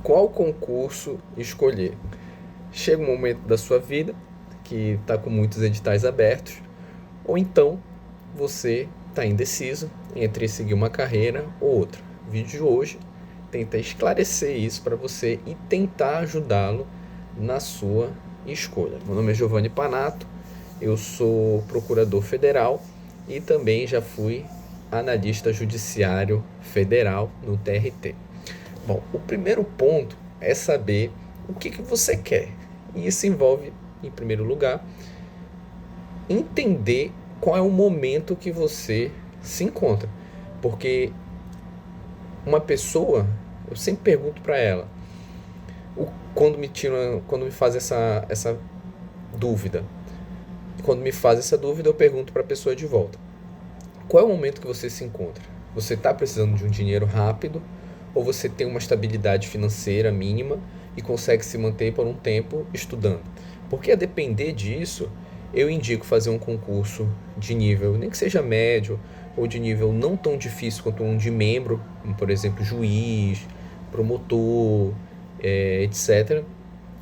qual concurso escolher. Chega um momento da sua vida que está com muitos editais abertos, ou então você está indeciso entre seguir uma carreira ou outra. O vídeo de hoje tenta esclarecer isso para você e tentar ajudá-lo na sua escolha. Meu nome é Giovanni Panato, eu sou procurador federal e também já fui analista judiciário federal no TRT. Bom, o primeiro ponto é saber o que você quer. E isso envolve, em primeiro lugar, entender qual é o momento que você se encontra. Porque uma pessoa, eu sempre pergunto para ela, quando me faz essa dúvida, quando me faz essa dúvida, eu pergunto para a pessoa de volta: qual é o momento que você se encontra? Você está precisando de um dinheiro rápido ou você tem uma estabilidade financeira mínima e consegue se manter por um tempo estudando? Porque a depender disso, eu indico fazer um concurso de nível, nem que seja médio, ou de nível não tão difícil quanto um de membro, como por exemplo juiz, promotor, etc.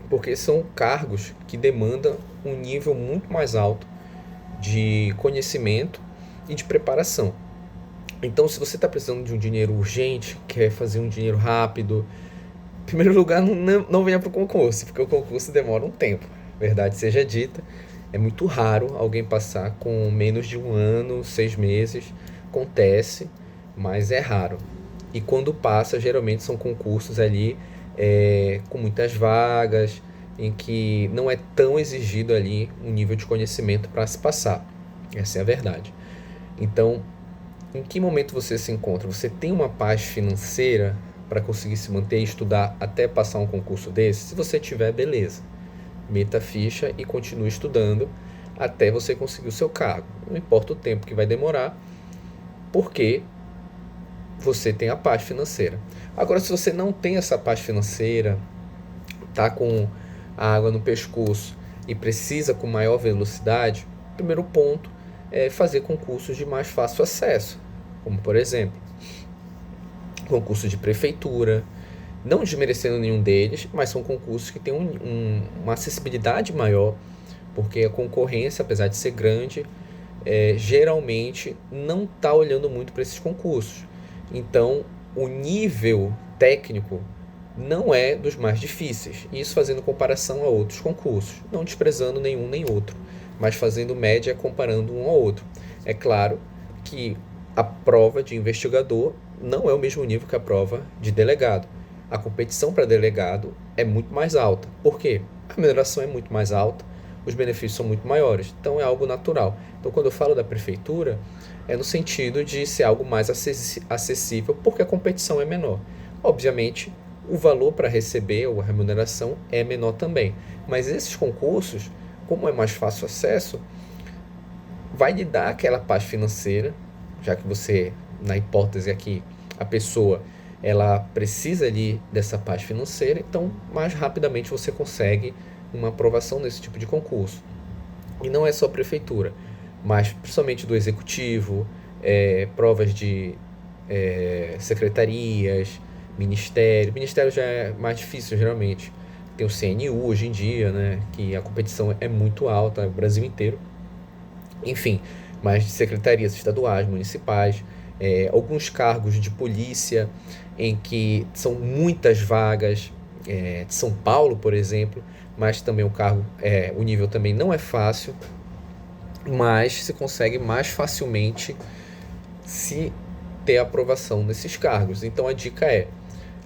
Porque são cargos que demandam um nível muito mais alto de conhecimento e de preparação. Então, se você está precisando de um dinheiro urgente, quer fazer um dinheiro rápido, em primeiro lugar, não venha para o concurso, porque o concurso demora um tempo. Verdade seja dita, é muito raro alguém passar com menos de um ano, 6 meses. Acontece, mas é raro. E quando passa, geralmente são concursos ali com muitas vagas, em que não é tão exigido ali um nível de conhecimento para se passar. Essa é a verdade. Então, em que momento você se encontra? Você tem uma paz financeira para conseguir se manter e estudar até passar um concurso desse? Se você tiver, beleza. Meta a ficha e continue estudando até você conseguir o seu cargo. Não importa o tempo que vai demorar, porque você tem a paz financeira. Agora, se você não tem essa paz financeira, está com a água no pescoço e precisa com maior velocidade, o primeiro ponto é fazer concursos de mais fácil acesso, como por exemplo, concurso de prefeitura, não desmerecendo nenhum deles, mas são concursos que têm uma acessibilidade maior, porque a concorrência, apesar de ser grande, geralmente não está olhando muito para esses concursos. Então, o nível técnico não é dos mais difíceis, isso fazendo comparação a outros concursos, não desprezando nenhum nem outro, mas fazendo média comparando um ao outro. É claro que a prova de investigador não é o mesmo nível que a prova de delegado. A competição para delegado é muito mais alta. Por quê? A remuneração é muito mais alta, os benefícios são muito maiores, então é algo natural. Então, quando eu falo da prefeitura, é no sentido de ser algo mais acessível, porque a competição é menor. Obviamente, o valor para receber ou a remuneração é menor também. Mas esses concursos, como é mais fácil acesso, vai lhe dar aquela paz financeira, já que você, na hipótese aqui, a pessoa ela precisa ali dessa paz financeira, então mais rapidamente você consegue uma aprovação nesse tipo de concurso. E não é só prefeitura, mas principalmente do executivo, provas de secretarias, ministério. Ministério já é mais difícil geralmente. Tem o CNU hoje em dia, né, que a competição é muito alta no Brasil inteiro. Enfim, mas de secretarias estaduais, municipais, alguns cargos de polícia, em que são muitas vagas, de São Paulo, por exemplo, mas também o nível também não é fácil, mas se consegue mais facilmente se ter aprovação nesses cargos. Então a dica é,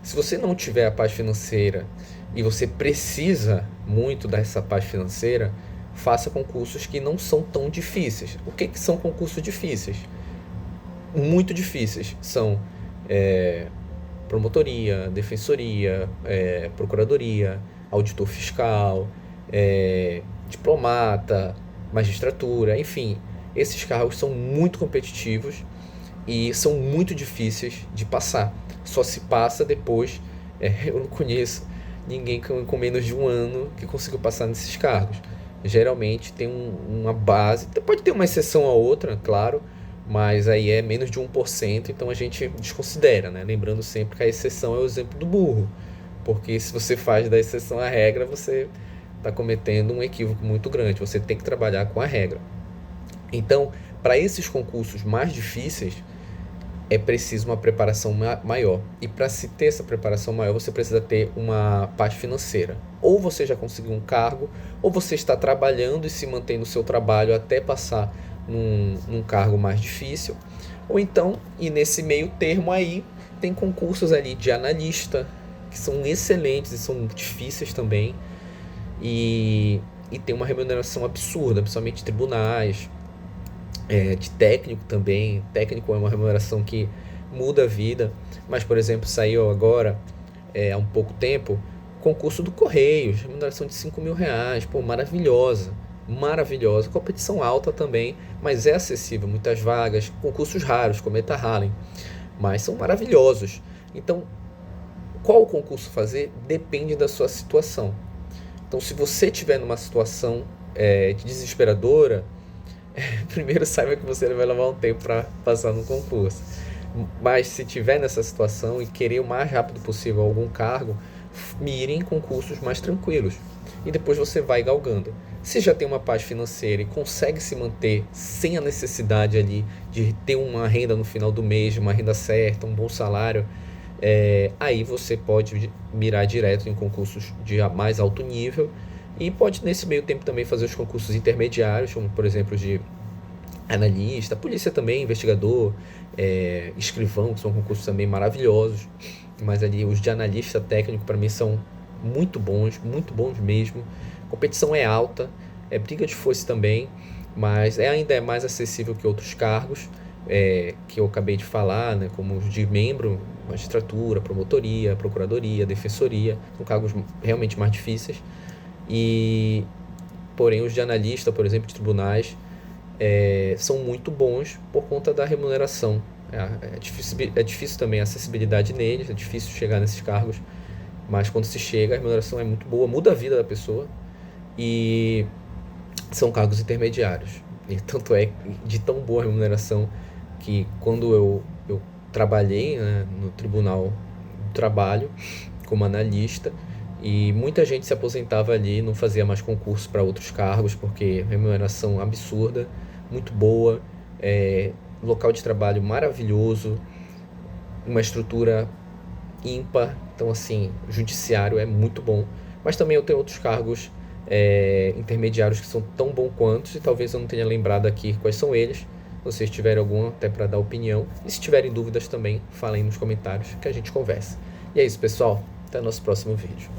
se você não tiver a paz financeira e você precisa muito dessa paz financeira, faça concursos que não são tão difíceis. O que são concursos difíceis? Muito difíceis. São promotoria, defensoria, procuradoria, auditor fiscal, diplomata, magistratura, enfim. Esses cargos são muito competitivos e são muito difíceis de passar. Só se passa depois. Eu não conheço ninguém com menos de um ano que conseguiu passar nesses cargos. Geralmente tem uma base, pode ter uma exceção a outra, claro, mas aí é menos de 1%, então a gente desconsidera, né? Lembrando sempre que a exceção é o exemplo do burro. porque se você faz da exceção a regra, você está cometendo um equívoco muito grande. Você tem que trabalhar com a regra. Então, para esses concursos mais difíceis, é preciso uma preparação maior. E para se ter essa preparação maior, você precisa ter uma parte financeira. Ou você já conseguiu um cargo, ou você está trabalhando e se mantém no seu trabalho até passar num cargo mais difícil. Ou então, e nesse meio termo aí, tem concursos ali de analista, que são excelentes e são difíceis também. E tem uma remuneração absurda, principalmente tribunais, de técnico também. Técnico é uma remuneração que muda a vida. Mas, por exemplo, saiu agora, há um pouco tempo, concurso do Correios, remuneração de R$ 5.000. Pô, maravilhosa, maravilhosa. Competição alta também, mas é acessível. Muitas vagas, concursos raros, como Eta Halley, mas são maravilhosos. Então, qual concurso fazer depende da sua situação. Então, se você estiver numa situação desesperadora, primeiro saiba que você vai levar um tempo para passar no concurso. Mas se estiver nessa situação e querer o mais rápido possível algum cargo, mire em concursos mais tranquilos. E depois você vai galgando. Se já tem uma paz financeira e consegue se manter sem a necessidade ali de ter uma renda no final do mês, uma renda certa, um bom salário, aí você pode mirar direto em concursos de mais alto nível. E pode, nesse meio tempo, também fazer os concursos intermediários, como, por exemplo, de analista, polícia também, investigador, escrivão, que são concursos também maravilhosos. Mas ali os de analista técnico, para mim, são muito bons mesmo. A competição é alta, é briga de foice também, mas ainda é mais acessível que outros cargos que eu acabei de falar, né, como os de membro, magistratura, promotoria, procuradoria, defensoria, são cargos realmente mais difíceis. Porém, os de analista, por exemplo, de tribunais, são muito bons por conta da remuneração. É difícil também a acessibilidade neles, é difícil chegar nesses cargos, mas quando se chega, a remuneração é muito boa, muda a vida da pessoa, e são cargos intermediários. E tanto é de tão boa remuneração que quando eu trabalhei, né, no Tribunal do Trabalho como analista, e muita gente se aposentava ali, não fazia mais concurso para outros cargos, porque remuneração absurda, muito boa, local de trabalho maravilhoso, uma estrutura ímpar. Então, assim, o judiciário é muito bom. Mas também eu tenho outros cargos intermediários que são tão bons quanto, e talvez eu não tenha lembrado aqui quais são eles. Se vocês tiverem algum, até para dar opinião. E se tiverem dúvidas também, falem nos comentários que a gente conversa. E é isso, pessoal. Até o nosso próximo vídeo.